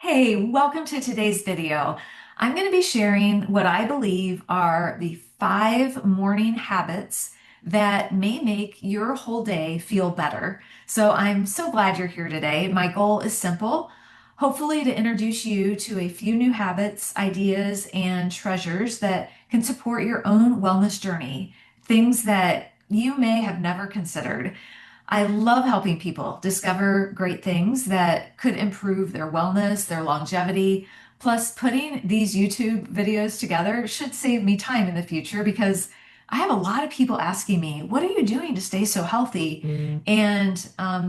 Hey, welcome to today's video. I'm going to be sharing what I believe are the 5 morning habits that may make your whole day feel better. So I'm so glad you're here today. My goal is simple, hopefully to introduce you to a few new habits, ideas, and treasures that can support your own wellness journey, things that you may have never considered. I love helping people discover great things that could improve their wellness, their longevity. Plus, putting these YouTube videos together should save me time in the future because I have a lot of people asking me, what are you doing to stay so healthy? And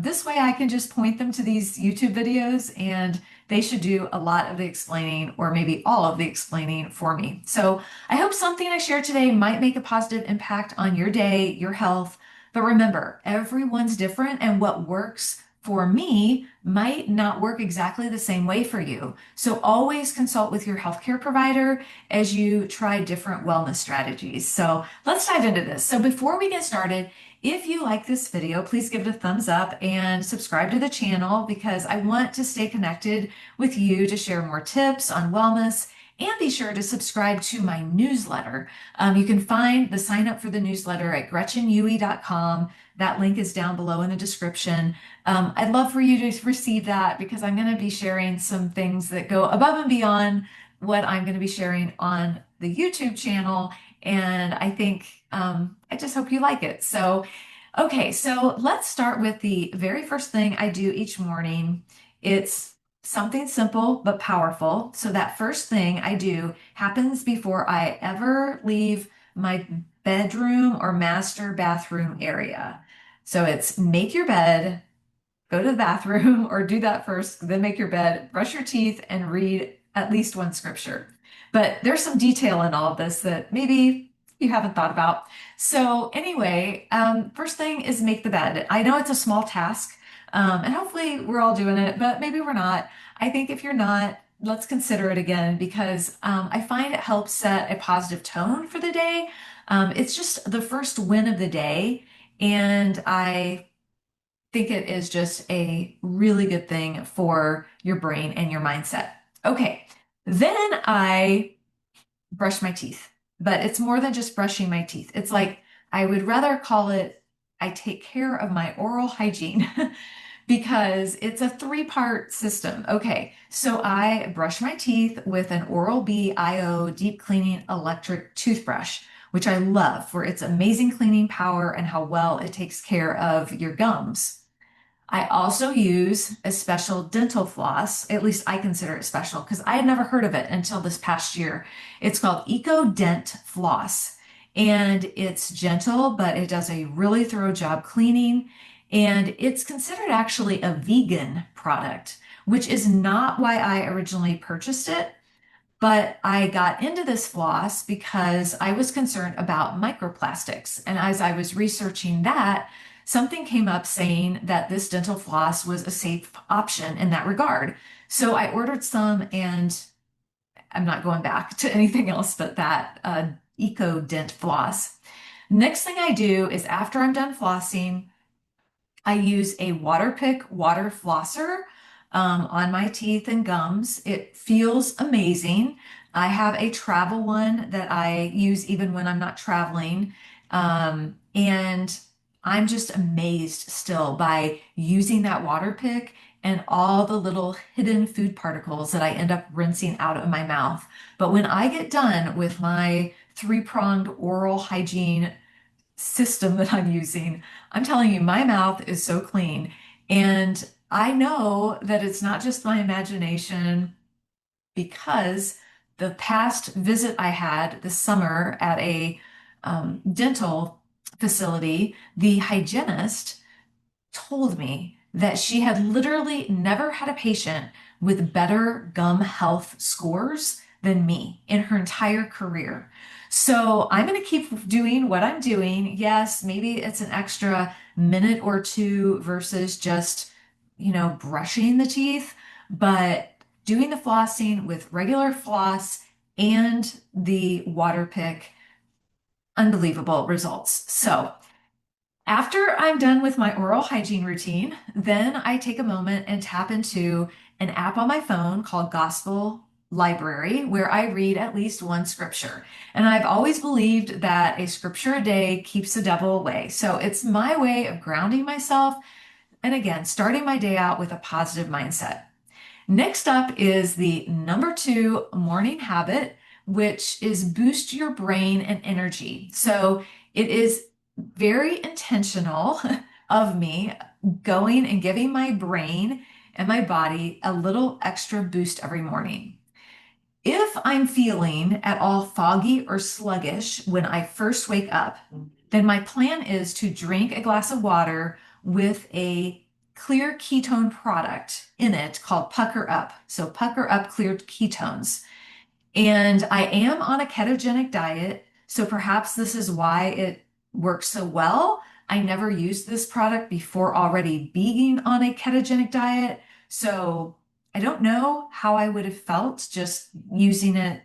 this way I can just point them to these YouTube videos and they should do a lot of the explaining or maybe all of the explaining for me. So I hope something I share today might make a positive impact on your day, your health. But remember, everyone's different, and what works for me might not work exactly the same way for you. So always consult with your healthcare provider as you try different wellness strategies. So let's dive into this. So before we get started, if you like this video, please give it a thumbs up and subscribe to the channel because I want to stay connected with you to share more tips on wellness, and be sure to subscribe to my newsletter. You can find the sign up for the newsletter at gretchenue.com. That link is down below in the description. I'd love for you to receive that because I'm going to be sharing some things that go above and beyond what I'm going to be sharing on the YouTube channel. And I think I just hope you like it. So let's start with the very first thing I do each morning. It's something simple but powerful. So that first thing I do happens before I ever leave my bedroom or master bathroom area. So it's make your bed, go to the bathroom or do that first, then make your bed, brush your teeth, and read at least one scripture. But there's some detail in all of this that maybe you haven't thought about. So, anyway, first thing is make the bed. I know it's a small task, and hopefully we're all doing it, but maybe we're not. I think if you're not, let's consider it again because I find it helps set a positive tone for the day. It's just the first win of the day, and I think it is just a really good thing for your brain and your mindset. Okay, then I brush my teeth, but it's more than just brushing my teeth. It's like I would rather call it I take care of my oral hygiene because it's a three-part system. Okay, so I brush my teeth with an Oral-B IO deep cleaning electric toothbrush, which I love for its amazing cleaning power and how well it takes care of your gums. I also use a special dental floss. At least I consider it special because I had never heard of it until this past year. It's called Eco-Dent floss, and it's gentle, but it does a really thorough job cleaning. And it's considered actually a vegan product, which is not why I originally purchased it. But I got into this floss because I was concerned about microplastics. And as I was researching that, something came up saying that this dental floss was a safe option in that regard. So I ordered some and I'm not going back to anything else but that Eco-Dent floss. Next thing I do is after I'm done flossing, I use a Waterpik water flosser on my teeth and gums. It feels amazing. I have a travel one that I use even when I'm not traveling. And I'm just amazed still by using that Waterpik and all the little hidden food particles that I end up rinsing out of my mouth. But when I get done with my three-pronged oral hygiene system that I'm using, I'm telling you, my mouth is so clean. And I know that it's not just my imagination because the past visit I had this summer at a dental facility, the hygienist told me that she had literally never had a patient with better gum health scores than me in her entire career. So I'm going to keep doing what I'm doing. Yes, maybe it's an extra minute or two versus just, brushing the teeth, but doing the flossing with regular floss and the water pick, unbelievable results. So After I'm done with my oral hygiene routine, then I take a moment and tap into an app on my phone called Gospel Library, where I read at least one scripture. And I've always believed that a scripture a day keeps the devil away. So it's my way of grounding myself and again, starting my day out with a positive mindset. Next up is the number two morning habit, which is boost your brain and energy. So it is very intentional of me going and giving my brain and my body a little extra boost every morning. If I'm feeling at all foggy or sluggish when I first wake up, then my plan is to drink a glass of water with a clear ketone product in it called Pucker Up. So, Pucker Up clear ketones. And I am on a ketogenic diet, so perhaps this is why it works so well. I never used this product before already being on a ketogenic diet, so I don't know how I would have felt just using it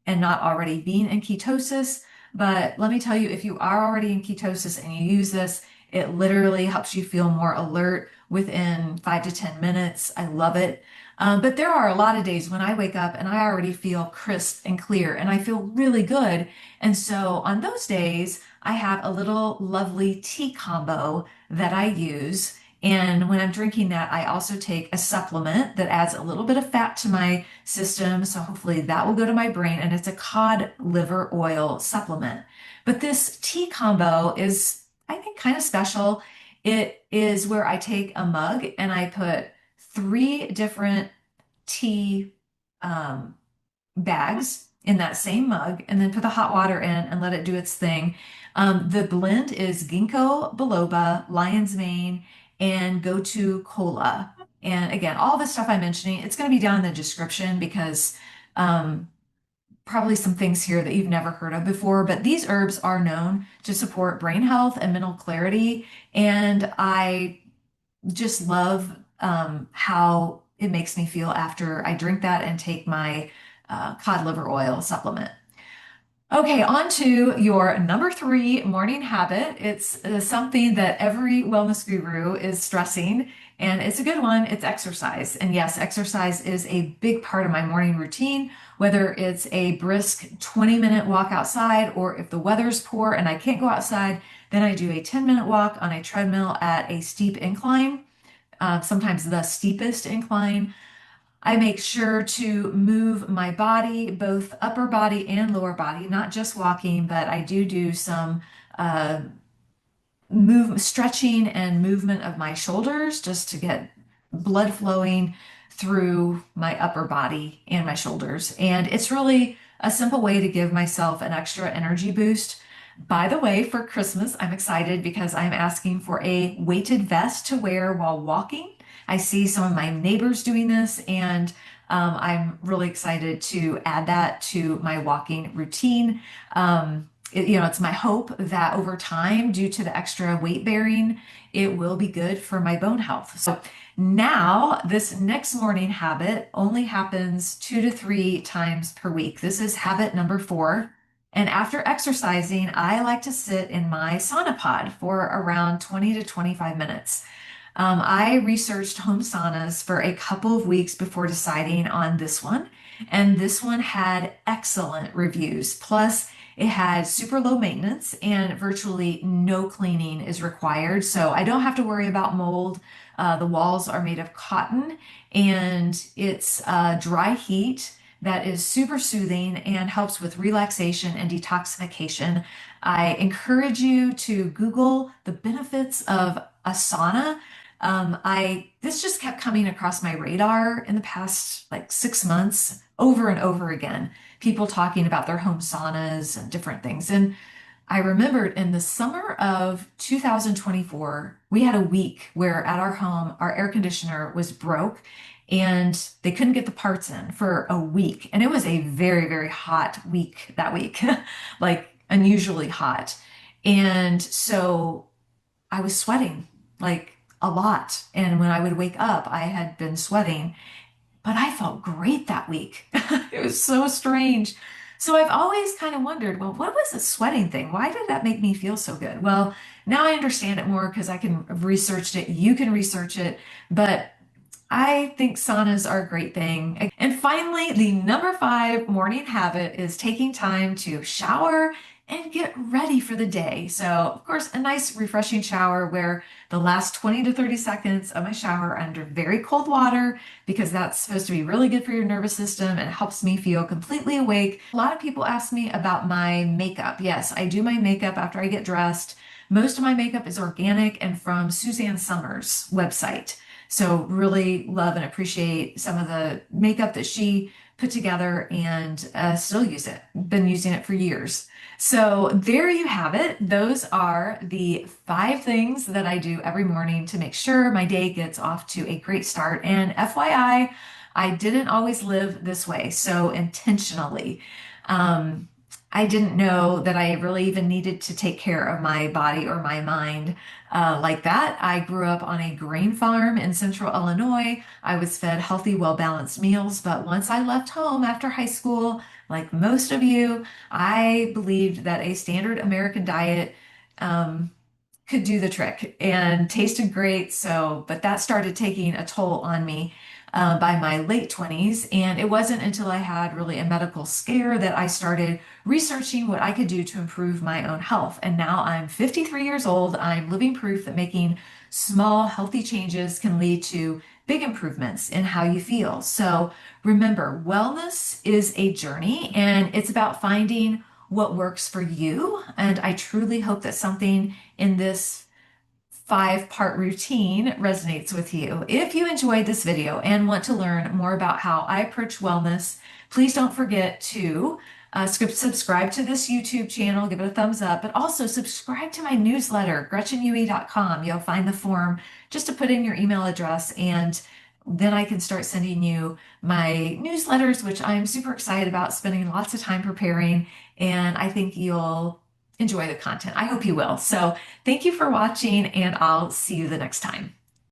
and not already being in ketosis. But let me tell you, if you are already in ketosis and you use this, it literally helps you feel more alert within 5 to 10 minutes. I love it. But there are a lot of days when I wake up and I already feel crisp and clear and I feel really good. And so on those days, I have a little lovely tea combo that I use. And when I'm drinking that, I also take a supplement that adds a little bit of fat to my system. So hopefully that will go to my brain. And it's a cod liver oil supplement. But this tea combo is, I think, kind of special. It is where I take a mug and I put three different tea um, bags in that same mug and then put the hot water in and let it do its thing. The blend is Ginkgo Biloba, Lion's Mane, and Gotu Kola. And again, all the stuff I'm mentioning, it's going to be down in the description because um, probably some things here that you've never heard of before, but these herbs are known to support brain health and mental clarity. And I just love how it makes me feel after I drink that and take my cod liver oil supplement. Okay, on to your number three morning habit. It's something that every wellness guru is stressing, and it's a good one. It's exercise. And yes, exercise is a big part of my morning routine, whether it's a brisk 20-minute walk outside or if the weather's poor and I can't go outside, then I do a 10-minute walk on a treadmill at a steep incline, sometimes the steepest incline. I make sure to move my body, both upper body and lower body, not just walking, but I do some uh, move stretching and movement of my shoulders just to get blood flowing through my upper body and my shoulders. And it's really a simple way to give myself an extra energy boost. By the way, for Christmas, I'm excited because I'm asking for a weighted vest to wear while walking. I see some of my neighbors doing this, and I'm really excited to add that to my walking routine. It's my hope that over time, due to the extra weight bearing, it will be good for my bone health. So now, this next morning habit only happens 2 to 3 times per week. This is habit number four. And after exercising, I like to sit in my sauna pod for around 20 to 25 minutes. I researched home saunas for a couple of weeks before deciding on this one, and this one had excellent reviews. Plus, it had super low maintenance and virtually no cleaning is required, so I don't have to worry about mold. The walls are made of cotton, and it's dry heat that is super soothing and helps with relaxation and detoxification. I encourage you to Google the benefits of a sauna. This just kept coming across my radar in the past like 6 months over and over again. People talking about their home saunas and different things. And I remembered in the summer of 2024, we had a week where at our home, our air conditioner was broke and they couldn't get the parts in for a week. And it was a very, very hot week that week, like unusually hot. And so I was sweating like a lot. And when I would wake up, I had been sweating, but I felt great that week. It was so strange. So I've always kind of wondered, well, what was the sweating thing? Why did that make me feel so good? Well, now I understand it more because I can have researched it. You can research it, but I think saunas are a great thing. And finally, the number five morning habit is taking time to shower and get ready for the day. So, of course, a nice refreshing shower where the last 20 to 30 seconds of my shower are under very cold water because that's supposed to be really good for your nervous system and helps me feel completely awake. A lot of people ask me about my makeup. Yes, I do my makeup after I get dressed. Most of my makeup is organic and from Suzanne Summers' website. So really love and appreciate some of the makeup that she put together and still use it. Been using it for years. So there you have it. Those are the five things that I do every morning to make sure my day gets off to a great start. And FYI, I didn't always live this way, so intentionally. Um, I didn't know that I really even needed to take care of my body or my mind like that. I grew up on a grain farm in central Illinois. I was fed healthy, well-balanced meals, but once I left home after high school, like most of you, I believed that a standard American diet um, could do the trick and tasted great. So, but that started taking a toll on me by my late 20s. And it wasn't until I had really a medical scare that I started researching what I could do to improve my own health. And now I'm 53 years old. I'm living proof that making small, healthy changes can lead to big improvements in how you feel. So remember, wellness is a journey and it's about finding what works for you. And I truly hope that something in this five-part routine resonates with you. If you enjoyed this video and want to learn more about how I approach wellness, please don't forget to subscribe to this YouTube channel, give it a thumbs up, but also subscribe to my newsletter, GretchenUE.com. You'll find the form just to put in your email address, and then I can start sending you my newsletters, which I'm super excited about, spending lots of time preparing, and I think you'll enjoy the content. I hope you will. So thank you for watching, and I'll see you the next time.